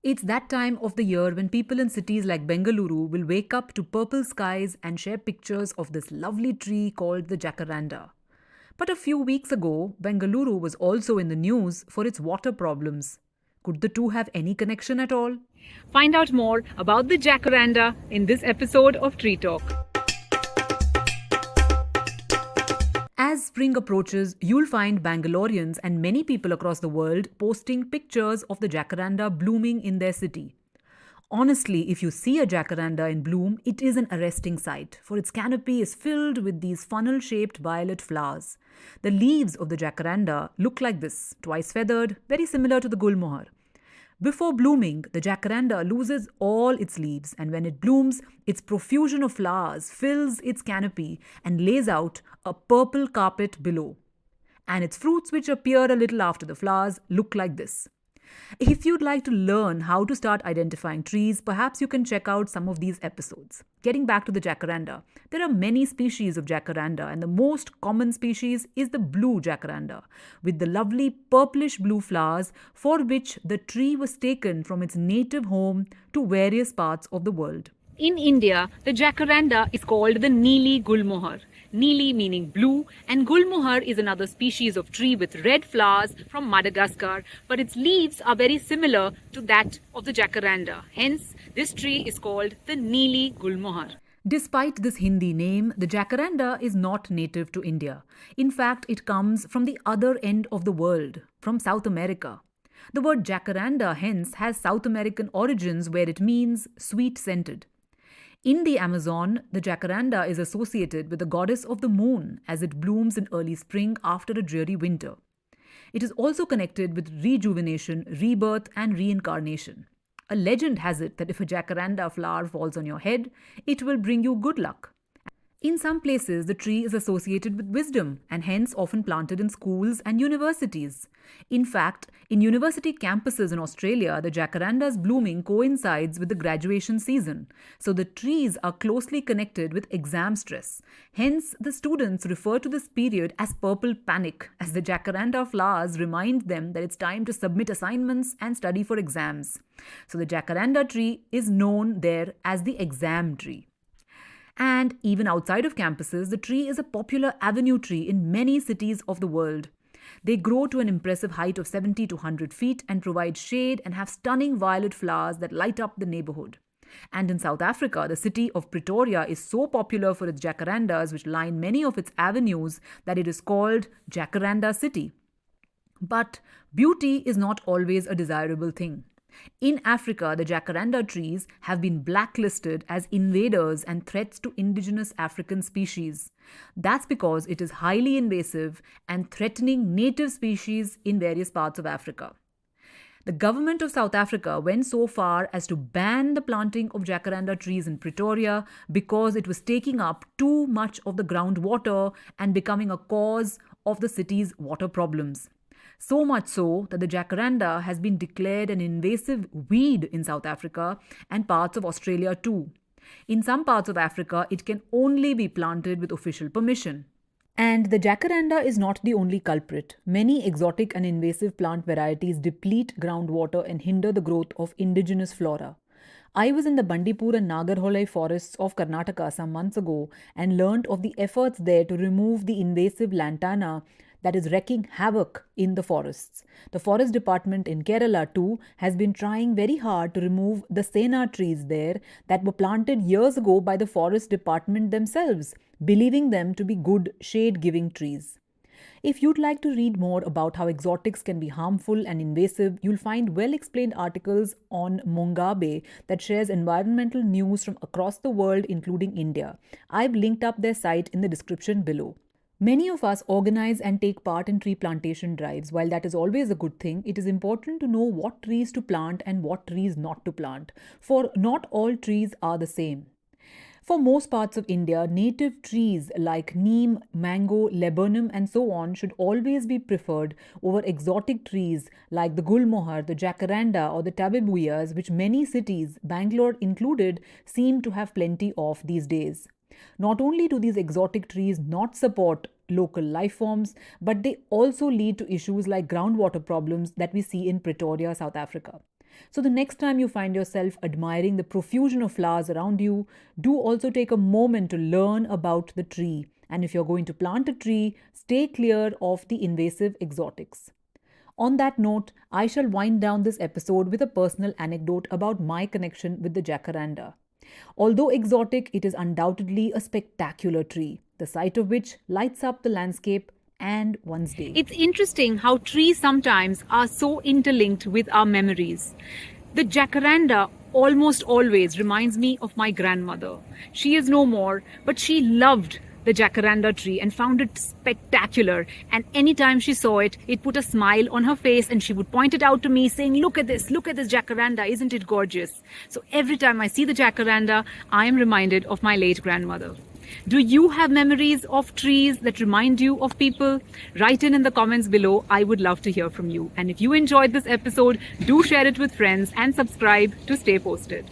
It's that time of the year when people in cities like Bengaluru will wake up to purple skies and share pictures of this lovely tree called the jacaranda. But a few weeks ago, Bengaluru was also in the news for its water problems. Could the two have any connection at all? Find out more about the jacaranda in this episode of Tree Talk. As spring approaches, you'll find Bangaloreans and many people across the world posting pictures of the jacaranda blooming in their city. Honestly, if you see a jacaranda in bloom, it is an arresting sight, for its canopy is filled with these funnel shaped violet flowers. The leaves of the jacaranda look like this, twice feathered, very similar to the gulmohar. Before blooming, the jacaranda loses all its leaves, and when it blooms, its profusion of flowers fills its canopy and lays out a purple carpet below. And its fruits, which appear a little after the flowers, look like this. If you'd like to learn how to start identifying trees, perhaps you can check out some of these episodes. Getting back to the jacaranda, there are many species of jacaranda, and the most common species is the blue jacaranda, with the lovely purplish blue flowers for which the tree was taken from its native home to various parts of the world. In India, the jacaranda is called the Neeli Gulmohar. Neeli meaning blue, and Gulmohar is another species of tree with red flowers from Madagascar, but its leaves are very similar to that of the jacaranda. Hence, this tree is called the Neeli Gulmohar. Despite this Hindi name, the jacaranda is not native to India. In fact, it comes from the other end of the world, from South America. The word jacaranda, hence, has South American origins where it means sweet scented. In the Amazon, the jacaranda is associated with the goddess of the moon as it blooms in early spring after a dreary winter. It is also connected with rejuvenation, rebirth, and reincarnation. A legend has it that if a jacaranda flower falls on your head, it will bring you good luck. In some places, the tree is associated with wisdom and hence often planted in schools and universities. In fact, in university campuses in Australia, the jacaranda's blooming coincides with the graduation season. So the trees are closely connected with exam stress. Hence, the students refer to this period as purple panic, as the jacaranda flowers remind them that it's time to submit assignments and study for exams. So the jacaranda tree is known there as the exam tree. And even outside of campuses, the tree is a popular avenue tree in many cities of the world. They grow to an impressive height of 70 to 100 feet and provide shade and have stunning violet flowers that light up the neighborhood. And in South Africa, the city of Pretoria is so popular for its jacarandas, which line many of its avenues, that it is called Jacaranda City. But beauty is not always a desirable thing. In Africa, the jacaranda trees have been blacklisted as invaders and threats to indigenous African species. That's because it is highly invasive and threatening native species in various parts of Africa. The government of South Africa went so far as to ban the planting of jacaranda trees in Pretoria because it was taking up too much of the groundwater and becoming a cause of the city's water problems. So much so that the jacaranda has been declared an invasive weed in South Africa and parts of Australia too. In some parts of Africa, it can only be planted with official permission. And the jacaranda is not the only culprit. Many exotic and invasive plant varieties deplete groundwater and hinder the growth of indigenous flora. I was in the Bandipur and Nagarholai forests of Karnataka some months ago and learnt of the efforts there to remove the invasive lantana that is wreaking havoc in the forests. The forest department in Kerala too has been trying very hard to remove the Sena trees there that were planted years ago by the forest department themselves, believing them to be good shade-giving trees. If you'd like to read more about how exotics can be harmful and invasive, you'll find well-explained articles on Mongabay that shares environmental news from across the world, including India. I've linked up their site in the description below. Many of us organize and take part in tree plantation drives. While that is always a good thing, it is important to know what trees to plant and what trees not to plant, for not all trees are the same. For most parts of India, native trees like neem, mango, laburnum, and so on should always be preferred over exotic trees like the gulmohar, the jacaranda, or the tabebuyas, which many cities, Bangalore included, seem to have plenty of these days. Not only do these exotic trees not support local life forms, but they also lead to issues like groundwater problems that we see in Pretoria, South Africa. So, the next time you find yourself admiring the profusion of flowers around you, do also take a moment to learn about the tree. And if you're going to plant a tree, stay clear of the invasive exotics. On that note, I shall wind down this episode with a personal anecdote about my connection with the jacaranda. Although exotic, it is undoubtedly a spectacular tree, the sight of which lights up the landscape and one's day. It's interesting how trees sometimes are so interlinked with our memories. The jacaranda almost always reminds me of my grandmother. She is no more, but she loved the jacaranda tree and found it spectacular. And anytime she saw it, it put a smile on her face and she would point it out to me saying, look at this jacaranda, isn't it gorgeous? So every time I see the jacaranda, I am reminded of my late grandmother. Do you have memories of trees that remind you of people? Write in the comments below. I would love to hear from you. And if you enjoyed this episode, do share it with friends and subscribe to stay posted.